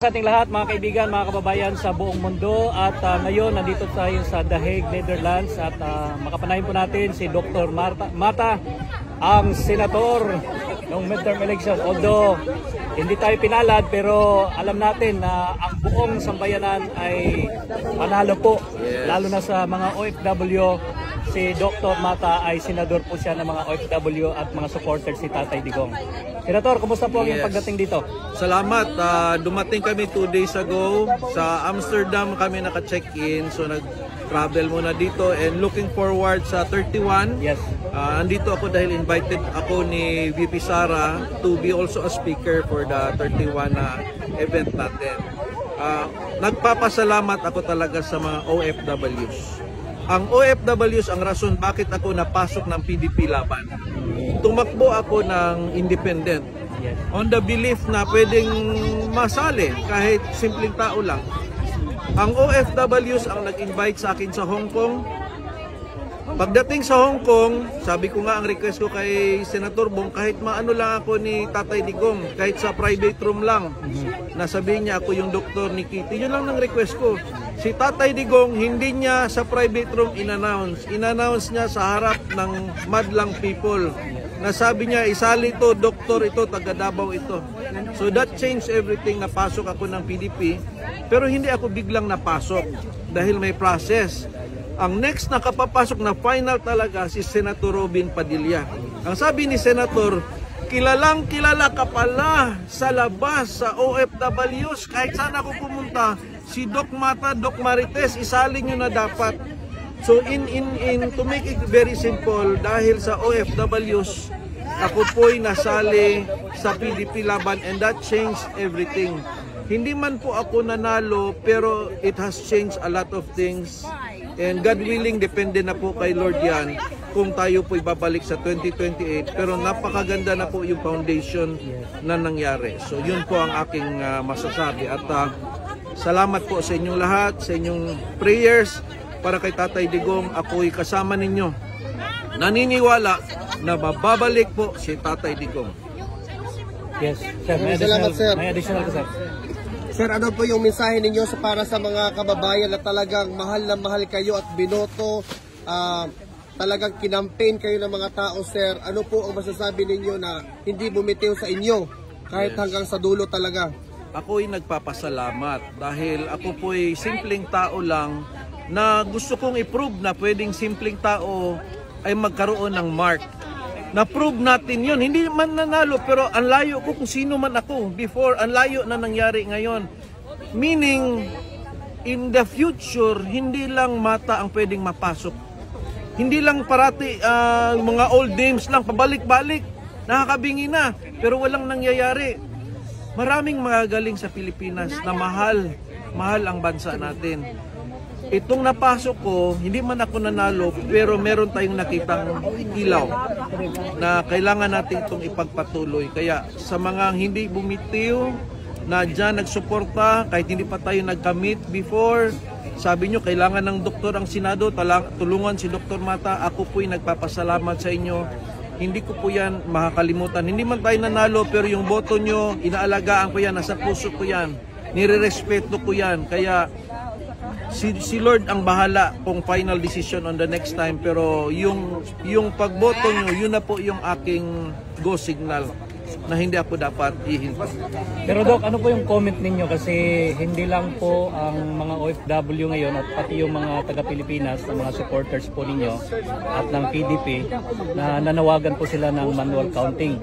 Sa ating lahat mga kaibigan, mga kababayan sa buong mundo at ngayon nandito tayo sa The Hague, Netherlands at makapanahin po natin si Dr. Mata, ang senator ng midterm election. Although hindi tayo pinalad pero alam natin na ang buong sambayanan ay panalo po, lalo na sa mga OFW. Si Dr. Mata ay senador po siya ng mga OFW at mga supporters si Tatay Digong. Senator, kumusta po ang iyong pagdating dito? Salamat. Dumating kami 2 days ago. Sa Amsterdam kami naka-check-in. So nag-travel muna dito and looking forward sa 31. Yes. Andito ako dahil invited ako ni VP Sara to be also a speaker for the 31 event natin. Nagpapasalamat ako talaga sa mga OFWs. Ang OFWs ang rason bakit ako napasok ng PDP laban. Tumakbo ako ng independent on the belief na pwedeng masali kahit simpleng tao lang. Ang OFWs ang nag-invite sa akin sa Hong Kong. Pagdating sa Hong Kong, sabi ko nga ang request ko kay Senator Bong, kahit maano lang ako ni Tatay Digong, kahit sa private room lang, nasabihin niya ako yung doktor ni Kitty. Yun lang ng request ko. Si Tatay Digong, hindi niya sa private room in-announce. In-announce niya sa harap ng madlang people. Nasabi niya, isali ito, doktor ito, taga Davao ito. So that changed everything. Napasok ako ng PDP. Pero hindi ako biglang napasok dahil may process. Ang next na kapapasok na final talaga si Senator Robin Padilla. Ang sabi ni Senator, kilalang kilala ka pala sa labas sa OFWs. Kahit saan ako pumunta, si Doc Mata, Doc Marites, isalin nyo na dapat. So to make it very simple, dahil sa OFWs, ako po'y nasali sa PDP laban and that changed everything. Hindi man po ako nanalo pero it has changed a lot of things. And God willing, depende na po kay Lord yan kung tayo po'y babalik sa 2028. Pero napakaganda na po yung foundation na nangyari. So yun po ang aking masasabi. At salamat po sa inyong lahat, sa inyong prayers para kay Tatay Digong. Ako'y kasama ninyo. Naniniwala na mababalik po si Tatay Digong. Yes, sir. May additional ko, sir. Sir, ano po yung mensahe ninyo para sa mga kababayan na talagang mahal na mahal kayo at binoto, talagang kinampaign kayo ng mga tao, sir? Ano po ang masasabi ninyo na hindi bumitiw sa inyo kahit hanggang sa dulo talaga? Ako'y nagpapasalamat dahil ako po'y simpleng tao lang na gusto kong i-prove na pwedeng simpleng tao ay magkaroon ng mark. Na-prove natin yun. Hindi man nanalo pero ang layo ko kung sino man ako before. Ang layo na nangyari ngayon. Meaning, in the future, hindi lang Mata ang pwedeng mapasok. Hindi lang parati mga old names lang, pabalik-balik. Nakakabingi na, pero walang nangyayari. Maraming magagaling sa Pilipinas na mahal ang bansa natin. Itong napasok ko, hindi man ako nanalo, pero meron tayong nakitang ilaw na kailangan natin itong ipagpatuloy. Kaya sa mga hindi bumitiw, na dyan nagsuporta, kahit hindi pa tayo nagkamit before, sabi nyo, kailangan ng doktor ang Senado, tulungan si Dr. Mata, ako po'y nagpapasalamat sa inyo. Hindi ko po yan makakalimutan. Hindi man tayo nanalo, pero yung boto nyo, inaalagaan ko yan, nasa puso ko yan, nirerespeto ko yan. Kaya si Lord ang bahala kung final decision on the next time, pero yung pagboto nyo, yun na po yung aking go signal na hindi ako dapat ihinto. Pero Doc, ano po yung comment ninyo? Kasi hindi lang po ang mga OFW ngayon at pati yung mga taga-Pilipinas, ang mga supporters po ninyo at ng PDP na nanawagan po sila ng manual counting.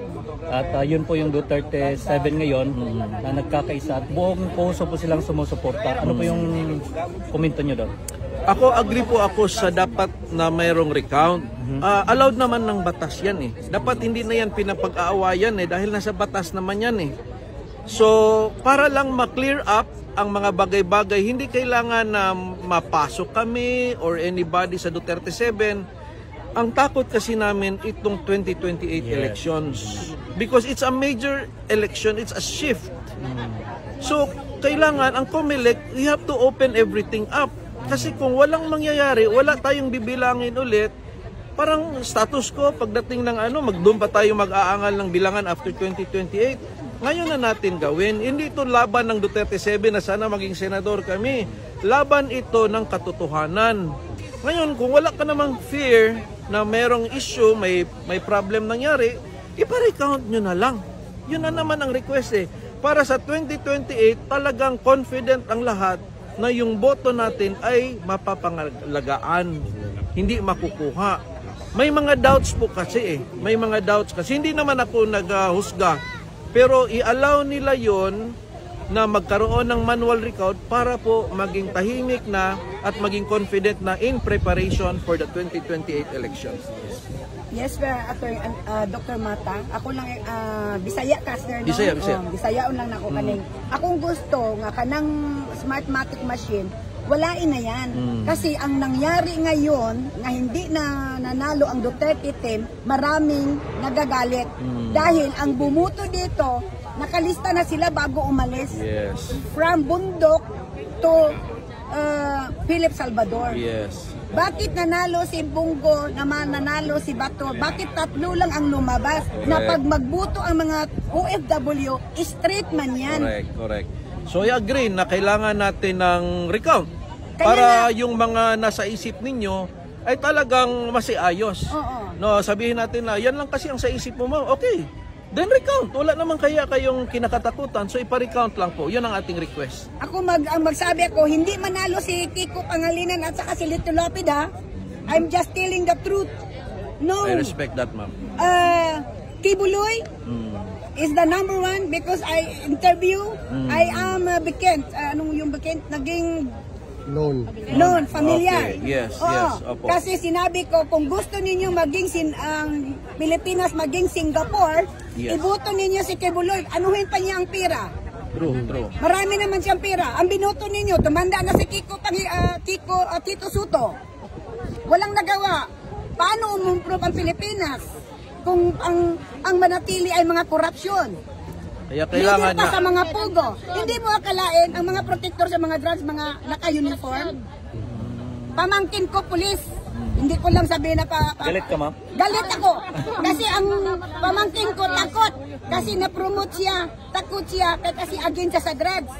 At yun po yung Duterte 7 ngayon na nagkakaisa at buong puso po silang sumusuporta. Ano po yung komento nyo doon? Ako, agree po ako sa dapat na mayroong recount. Allowed naman ng batas yan eh. Dapat hindi na yan pinapag-aawayan eh dahil nasa batas naman yan eh. So, para lang ma-clear up ang mga bagay-bagay, hindi kailangan na mapasok kami or anybody sa Duterte 7. Ang takot kasi namin itong 2028 elections. Because it's a major election, it's a shift. So, kailangan, ang COMELEC, we have to open everything up. Kasi kung walang mangyayari, wala tayong bibilangin ulit, parang status quo pagdating ng doon pa tayo mag-aangal ng bilangan after 2028. ngayon na natin gawin. Hindi ito laban ng Duterte 7 na sana maging senador kami. Laban ito ng katotohanan. Ngayon, kung wala ka namang fear na merong issue, may problem nangyari, ipa-recount nyo na lang. Yun na naman ang request eh. Para sa 2028, talagang confident ang lahat na yung boto natin ay mapapangalagaan, hindi makukuha. May mga doubts po kasi eh. May mga doubts kasi. Hindi naman ako naghusga. Pero i-allow nila yon na magkaroon ng manual recount para po maging tahimik na at maging confident na in preparation for the 2028 elections. Yes, Dr. Mata. Ako lang, Bisaya ka, sir. No? Bisaya. Bisayaon lang ako kaning. Akong gusto nga kanang Smartmatic machine, walain na yan. Kasi ang nangyari ngayon, na hindi na nanalo ang Duterte team, maraming nagagalit. Dahil ang bumuto dito, nakalista na sila bago umalis. Yes. From Bundok to Philip Salvador. Yes. Bakit nanalo si Bungo, naman nanalo si Bato? Bakit tatlo lang ang lumabas? Na pag magbuto ang mga OFW, straight man yan. Correct. So I agree na kailangan natin ng recount para yung mga nasa isip ninyo ay talagang masiayos. No, sabihin natin na yan lang kasi ang sa isip mo, okay. Then recount. Wala naman kaya kayong kinakatakutan. So ipa-recount lang po. Yun ang ating request. Ako magsabi ako, hindi manalo si Kiko Pangalinan at saka si Lito Lapid ha. I'm just telling the truth. No. I respect that, ma'am. Kibuloy is the number one because I interview. I am Bekent. Anong yung Bekent? Naging known, familiar. Okay. Yes. Opo. Kasi sinabi ko, kung gusto ninyo maging ang Pilipinas maging Singapore, iboto ninyo si Kibuloy. Anuhin pa niya ang pera. True. Marami naman siyang pera. Ang binoto ninyo, tumanda na si Tito Soto. Walang nagawa. Paano umimprove ang Pilipinas kung ang manatili ay mga korupsyon? Kaya kailangan pa sa mga pugo. Hindi mo akalain ang mga protector sa mga drugs, mga naka-uniform. Pamangkin ko, pulis. Hindi ko lang sabihin na Galit ka, ma'am? Galit ako. Kasi ang pamangkin ko takot. Kasi na-promote siya. Takot siya. Kasi against siya sa drugs.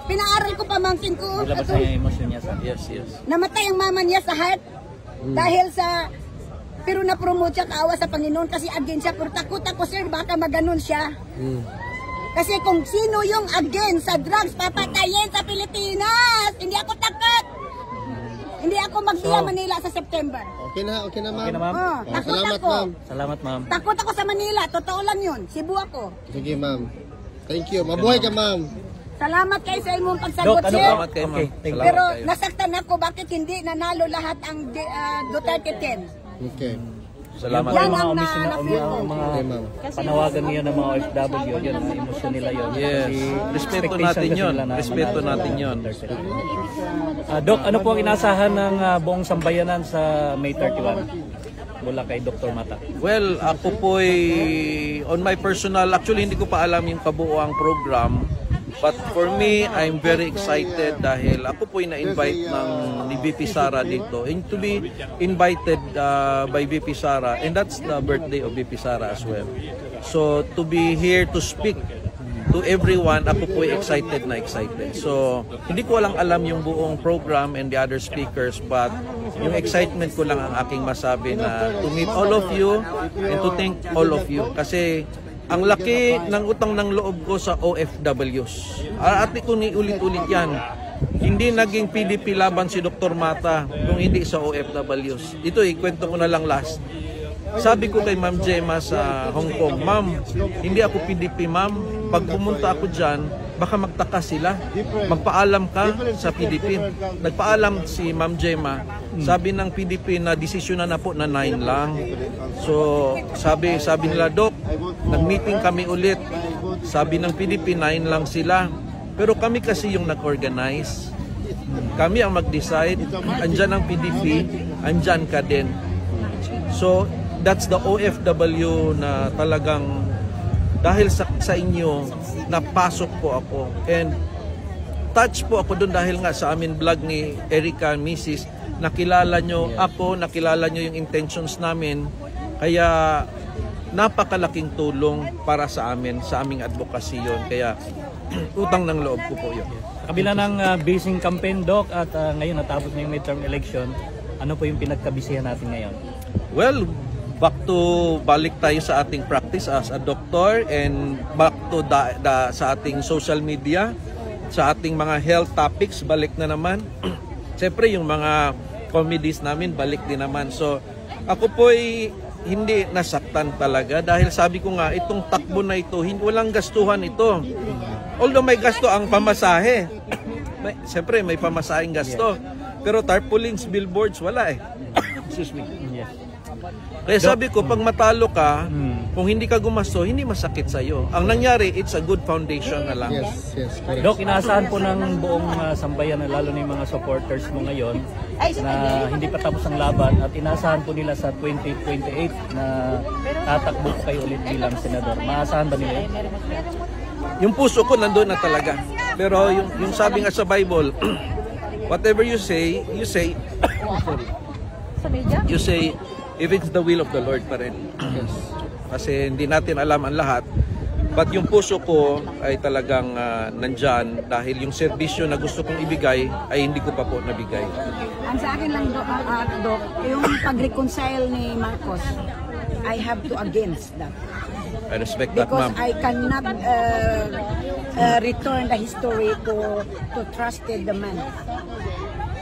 Pinaaral ko pamangkin ko. Ilabas na yung emosyon niya sa Yes. Namatay ang mama niya sa heart. Dahil sa... Pero na-promote siya, kaawa sa Panginoon kasi against siya. Pero takot ako, sir, baka maganon siya. Kasi kung sino yung against sa drugs, papatayin sa Pilipinas. Hindi ako takot. Hindi ako magbiya Manila sa September. Okay na, ma'am. Takot Salamat, ako. ma'am. Salamat, ma'am. Takot ako sa Manila. Totoo lang yun. Cebu ako. Sige, ma'am. Thank you. Mabuhay ka, ma'am. Salamat kayo sa inyong pagsagot, Doc, sir. Salamat kayo, ma'am. Salamat Pero kayo. nasaktan ako bakit hindi nanalo lahat ang Duterte 10. Okay. Salamat. Yan Mga ang mga ma'am. panawagan niyo ng mga OFW, yun ang emosyon nila yun. Yes. Respeto natin yun. Respeto natin yun. Doc, ano po ang inasahan ng buong sambayanan sa May 31? Mula kay Dr. Mata. Well, ako po'y on my personal, actually hindi ko pa alam yung kabuuang program. But for me, I'm very excited dahil ako po'y na-invite ni VP Sara dito. And to be invited by VP Sara, and that's the birthday of VP Sara as well. So to be here to speak to everyone, ako po'y excited. So hindi ko lang alam yung buong program and the other speakers, but yung excitement ko lang ang aking masabi na to meet all of you and to thank all of you. Kasi ang laki ng utang ng loob ko sa OFWs. Ate ko ni ulit-ulit yan. Hindi naging PDP laban si Dr. Mata kung hindi sa OFWs. Ito kwento ko na lang last. Sabi ko kay Ma'am Gemma sa Hong Kong, Ma'am, hindi ako PDP, Ma'am. Pag pumunta ako dyan, baka magtaka sila. Magpaalam ka sa PDP. Nagpaalam si Ma'am Gemma. Sabi ng PDP na desisyon na po na 9 lang. So, sabi nila, Doc, nag-meeting kami ulit. Sabi ng PDP, 9 lang sila. Pero kami kasi yung nag-organize. Kami ang mag-decide. Andyan ang PDP, andyan ka din. So, that's the OFW na talagang dahil sa inyo, napasok po ako. And touch po ako doon dahil nga sa amin vlog ni Erica Mrs. Nakilala nyo ako, nakilala nyo yung intentions namin. Kaya napakalaking tulong para sa amin, sa aming advocacy yun. Kaya utang ng loob ko po yun. Kabila ng busy campaign, Doc, at ngayon natapos na yung midterm election, ano po yung pinagkabisihan natin ngayon? Well, balik tayo sa ating practice as a doctor and back to sa ating social media, sa ating mga health topics, balik na naman. Siyempre yung mga comedies namin, balik din naman. So ako po'y hindi nasaktan talaga dahil sabi ko nga, itong takbo na ito, walang gastuhan ito. Although may gasto ang pamasahe. Siyempre may pamasaheng gasto. Pero tarpaulins, billboards, wala eh. Excuse me. Yes. Kaya sabi ko, pag matalo ka, kung hindi ka gumasto, hindi masakit sa'yo. Ang nangyari, it's a good foundation na lang. Yes, correct. Doc, inaasahan po ng buong sambayan, lalo na yung mga supporters mo ngayon, na hindi pa tapos ang laban at inaasahan po nila sa 2028 na tatakbo po kayo ulit bilang senador. Maasahan ba nila? Yung puso ko nandun na talaga. Pero yung sabi nga sa Bible, whatever you say, if it's the will of the Lord pa rin. Yes. Kasi hindi natin alam ang lahat. But yung puso ko ay talagang nandyan dahil yung serbisyo na gusto kong ibigay ay hindi ko pa po nabigay. Ang sa akin lang, Doc, yung pag-reconcile ni Marcos, I have to against that. I respect that, Because ma'am. I cannot return the history to trusted the man.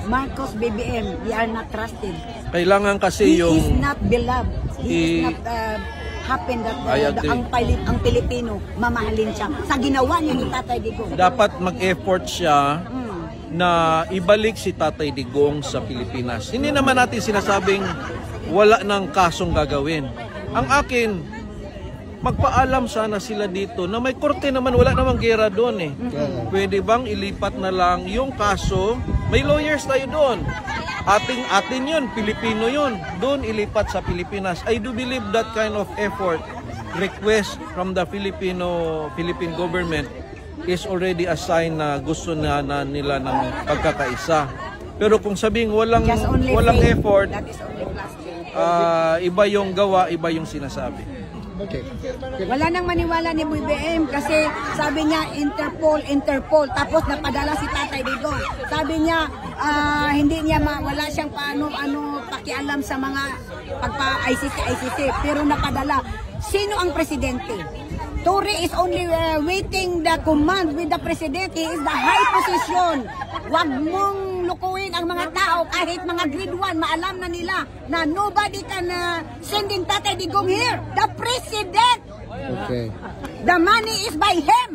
Marcos BBM, we are not trusted. Kailangan kasi He is yung not beloved. He is not happen that ang Pilipino mamahalin siya sa ginawa niya ni Tatay Digong. dapat mag-effort siya na ibalik si Tatay Digong sa Pilipinas. Hindi naman natin sinasabing wala ng kasong gagawin. Ang akin, magpaalam sana sila dito na may korte naman, wala namang gera doon eh. Pwede bang ilipat na lang yung kaso? May lawyers tayo doon. Atin yun, Pilipino yun. Doon ilipat sa Pilipinas. I do believe that kind of effort, request from the Philippine government is already a sign na gusto na nila ng pagkakaisa. Pero kung sabing walang effort, That is only plastic. iba yung gawa, iba yung sinasabi. Okay. Wala nang maniwala ni BBM kasi sabi niya Interpol, tapos napadala si Tatay Digong. Sabi niya hindi niya wala siyang pakialam sa mga pagpa-ICC, pero napadala. Sino ang presidente? Torre is only waiting the command with the president. He is the high position. Wag mong lukuin ang mga tao, kahit mga grade 1, maalam na nila na nobody can send in Tatay Digong here. The president! Okay. The money is by him.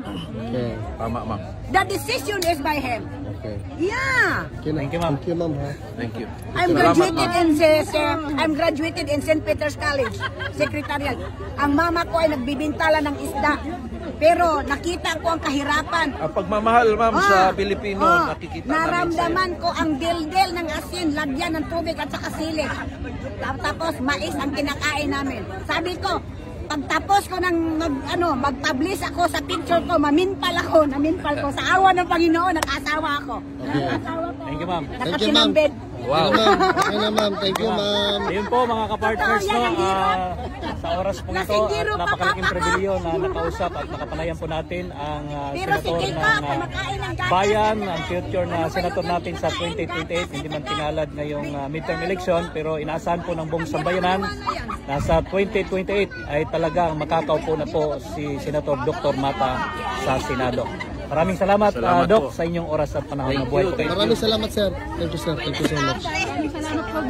Okay. Tama, ma'am. The decision is by him. Okay. Yeah. Thank you, ma'am. Thank you, ma'am. Ha? Thank you. I'm Salamat, graduated in St. Peter's College, Secretarial. Ang mama ko ay nagbibintala ng isda. Pero nakita ko ang kahirapan. Ang pagmamahal, ma'am, sa Pilipino, nakikita namin naramdaman ko ang dildil ng asin, lagyan ng tubig at saka sili. Tapos mais ang kinakain namin. Sabi ko, pagtapos ko ng mag-publish ako sa picture ko, naminpal ko. Sa awa ng Panginoon, nag-asawa ako. Nag-asawa ko. Thank you, ma'am. Nakasinambed. Wow. Okay na, ma'am. Thank you, ma'am. Ayun po mga kapartners, no, sa oras po ito at napakalaking pribilehyo na nakausap at nakapanayan po natin ang senator ng bayan, ang future na senator natin sa 2028. Hindi man pinalad ngayong midterm election, pero inaasahan po ng buong sambayanan na sa 2028 ay talagang makakaupo na po si Senator Dr. Mata sa Senado. Maraming salamat, Doc, sa inyong oras at panahon na buhay po kayo. Maraming salamat, sir. Thank you, sir. Thank you so much. Salamat po,